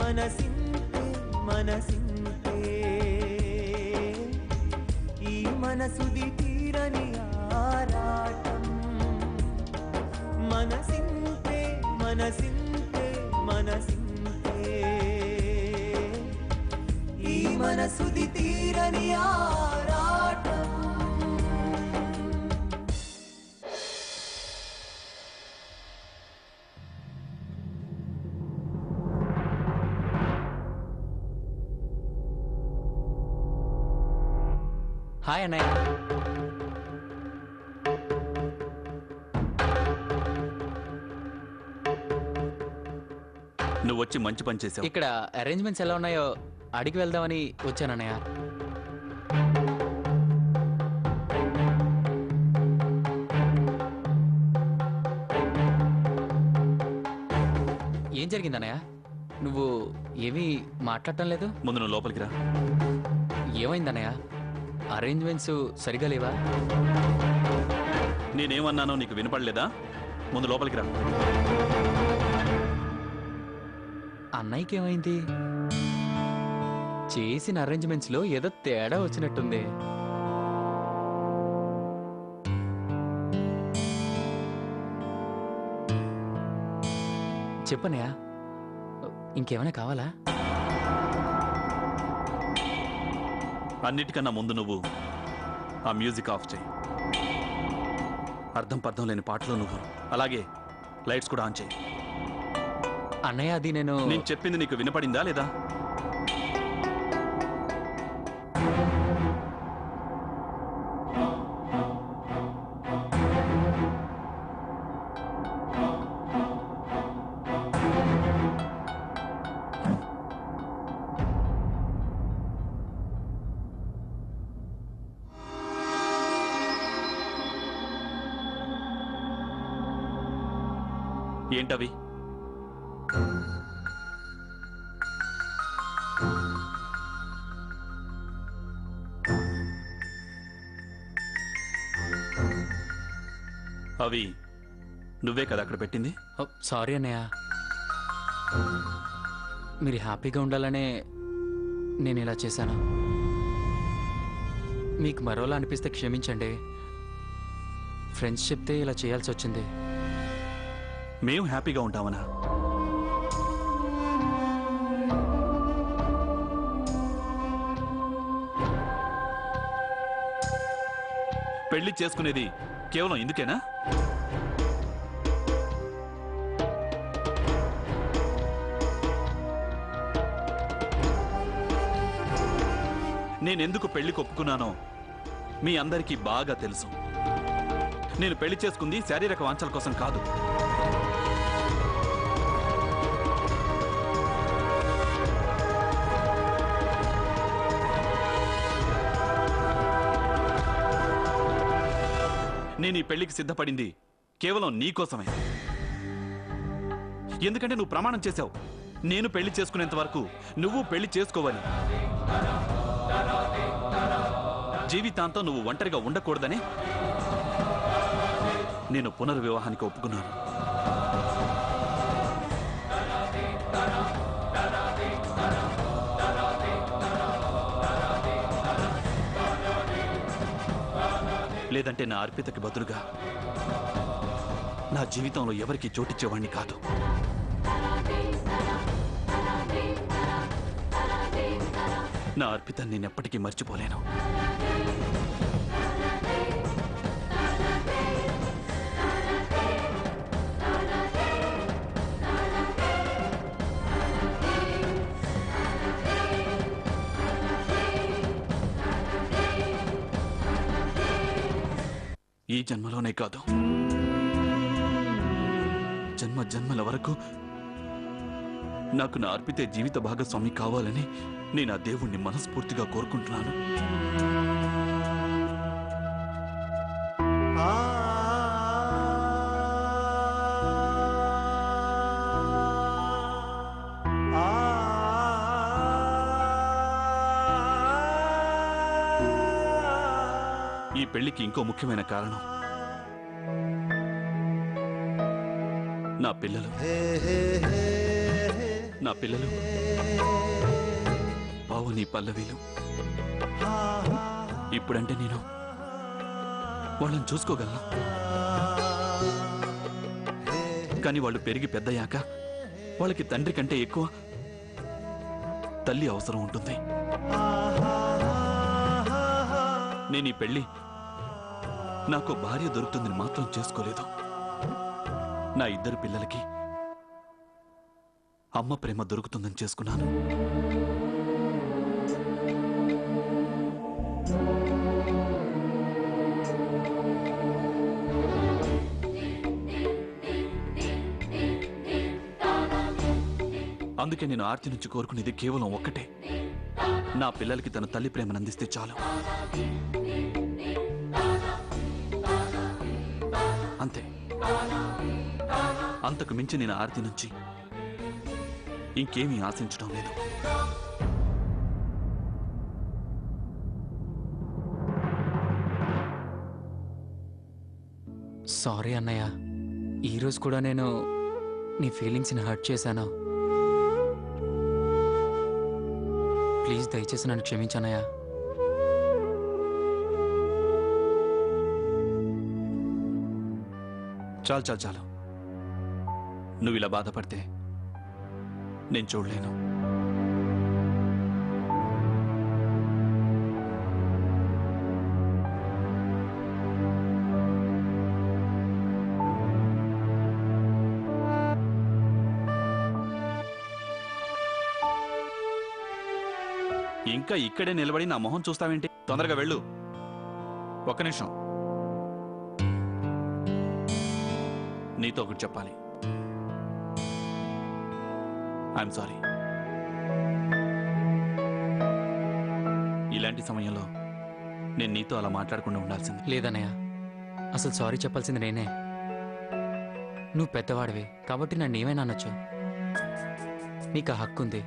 మనసింతే మనసింతే ఈ మనసుది తీరని ఆరాటం మనసింతే మనసింతే మనసింతే ఈ మనసుది తీరని ఆరాటం హాయ్ అన్నయ్య. నువ్వు వచ్చి మంచి పని చేసావు. ఇక్కడ అరేంజ్మెంట్స్ ఎలా ఉన్నాయో అడిగి వెళ్దామని వచ్చానన్నయ్య. ఏం జరిగిందన్నయ్య? నువ్వు ఏమీ మాట్లాడటం లేదు. ముందు నువ్వు లోపలికి రా. ఏమైందన్నయ్య? అరేంజ్మెంట్స్ సరిగా లేవా? నేనేమన్నానో నీకు వినపడలేదా? ముందు లోపలికి రా. అన్నయ్యకి ఏమైంది? చేసిన అరేంజ్మెంట్స్ లో ఏదో తేడా వచ్చినట్టుంది. చెప్పనయ్యా, ఇంకేమైనా కావాలా? అన్నిటికన్నా ముందు నువ్వు ఆ మ్యూజిక్ ఆఫ్ చేయి. అర్థం పర్థం లేని పాటలు నువ్వు. అలాగే లైట్స్ కూడా ఆన్ చేయి. అన్నయ్య, అది నేను చెప్పింది నీకు వినపడిందా లేదా? ఏంటవి? అవి నువ్వే కదా అక్కడ పెట్టింది? సారీ అన్నయ్య, మీరు హ్యాపీగా ఉండాలనే నేను ఇలా చేశాను. మీకు మరోలా అనిపిస్తే క్షమించండి. ఫ్రెండ్స్ చెప్తే ఇలా చేయాల్సి వచ్చింది. మేము హ్యాపీగా ఉంటామనా? పెళ్లి చేసుకునేది కేవలం ఇందుకేనా? నేనెందుకు పెళ్లి ఒప్పుకున్నానో మీ అందరికీ బాగా తెలుసు. నేను పెళ్లి చేసుకుంది శారీరక వాంఛల కోసం కాదు. నేను ఈ పెళ్లికి సిద్ధపడింది కేవలం నీకోసమే. ఎందుకంటే నువ్వు ప్రమాణం చేశావు, నేను పెళ్లి చేసుకునేంత వరకు నువ్వు పెళ్లి చేసుకోవాలి. జీవితాంతం నువ్వు ఒంటరిగా ఉండకూడదని నేను పునర్వివాహానికి ఒప్పుకున్నాను. లేదంటే నా అర్పితకి బదులుగా నా జీవితంలో ఎవరికి చోటిచ్చేవాణ్ణి కాదు. నా అర్పిత నేనెప్పటికీ మర్చిపోలేను. ఈ జన్మలోనే కాదు, జన్మ జన్మల వరకు నాకు నా అర్పితే జీవిత భాగస్వామి కావాలని నేను ఆ దేవుణ్ణి మనస్ఫూర్తిగా కోరుకుంటున్నాను. ఈ పెళ్లికి ఇంకో ముఖ్యమైన కారణం నా పిల్లలు. నా పిల్లలు పావని పల్లవీలు. ఇప్పుడంటే నేను వాళ్ళని చూసుకోగలను, కానీ వాళ్ళు పెరిగి పెద్దయ్యాక వాళ్ళకి తండ్రి కంటే ఎక్కువ తల్లి అవసరం ఉంటుంది. నేను ఈ పెళ్లి నాకు భార్య దొరుకుతుందని మాత్రం చేసుకోలేదు. నా ఇద్దరు పిల్లలకి అమ్మ ప్రేమ దొరుకుతుందని చేసుకున్నాను. అందుకే నేను ఆర్తి నుంచి కోరుకునేది కేవలం ఒక్కటే, నా పిల్లలకి తన తల్లి ప్రేమను అందిస్తే చాలు. అంతే. అంతకు మించి నేను ఆర్తి నుంచి ఇంకేమీ ఆశించడం లేదు. సారీ అన్నయ్య, ఈరోజు కూడా నేను నీ ఫీలింగ్స్ని హర్ట్ చేశాను. ప్లీజ్ దయచేసి నన్ను క్షమించన్నయ్య. చాలు చాలు చాలు, నువ్వు ఇలా బాధపడితే నేను చూడలేను. ఇంకా ఇక్కడే నిలబడి నా మొహం చూస్తావేంటి? తొందరగా వెళ్ళు. ఒక్క నిమిషం, నీతో ఒకటి చెప్పాలి. I'm sorry. ఇలాంటి సమయంలో నేను నీతో అలా మాట్లాడకుండా ఉండాల్సింది. లేదన్నయ్య, అసలు సారీ చెప్పాల్సింది నేనే. నువ్వు పెద్దవాడివి కాబట్టి నన్ను ఏమైనా అనొచ్చు, నీకు ఆ హక్కు ఉంది.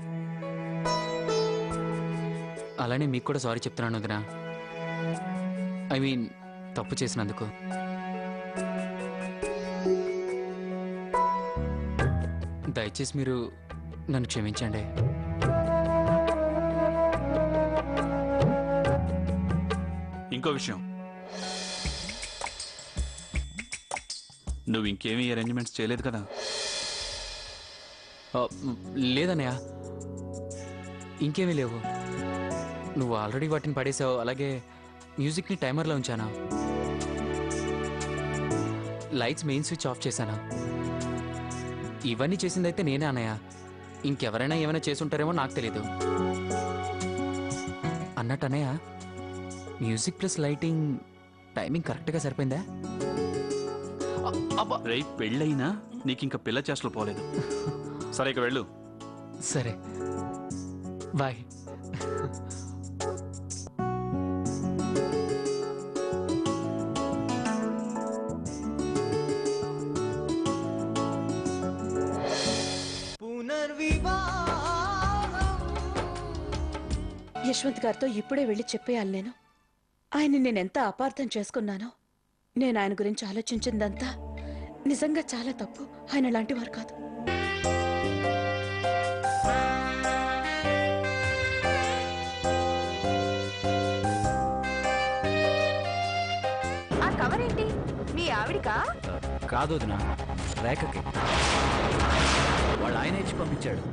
అలానే మీకు కూడా సారీ చెప్తున్నాను వదినా. ఐ మీన్ తప్పు చేసినందుకు. దయచేసి మీరు నన్ను క్షమించండి. ఇంకో విషయం, నువ్వు ఇంకేమీ అరేంజ్మెంట్స్ చేయలేదు కదా? లేదన్నయ్య, ఇంకేమీ లేవు. నువ్వు ఆల్రెడీ వాటిని పడేసావు. అలాగే మ్యూజిక్ని టైమర్లో ఉంచానా, లైట్స్ మెయిన్ స్విచ్ ఆఫ్ చేశానా. ఇవన్నీ చేసిందైతే నేనే అన్నయ్య. ఇంకెవరైనా ఏమైనా చేసుంటారేమో నాకు తెలీదు. అన్నట్టు అన్నయ్య, మ్యూజిక్ ప్లస్ లైటింగ్ టైమింగ్ కరెక్ట్గా సరిపోయిందా? రేయ్, పెళ్ళైనా నీకింక పిల్ల చేష్టలు పోలేదు. సరే, ఇక వెళ్ళు. సరే, బాయ్. యశ్వంత్ గారితో ఇప్పుడే వెళ్ళి చెప్పేయాలి. ఆయన్ని నేనెంత అపార్థం చేసుకున్నానో. నేను ఆయన గురించి ఆలోచించిందంతా నిజంగా చాలా తప్పు. ఆయన లాంటి వారు కాదు. ఆ కవర్ ఏంటి? మీ ఆవిడికా? కాదు వదినా, రేఖకి. వాళ్ళు ఆయన ఇచ్చి పంపించాడు.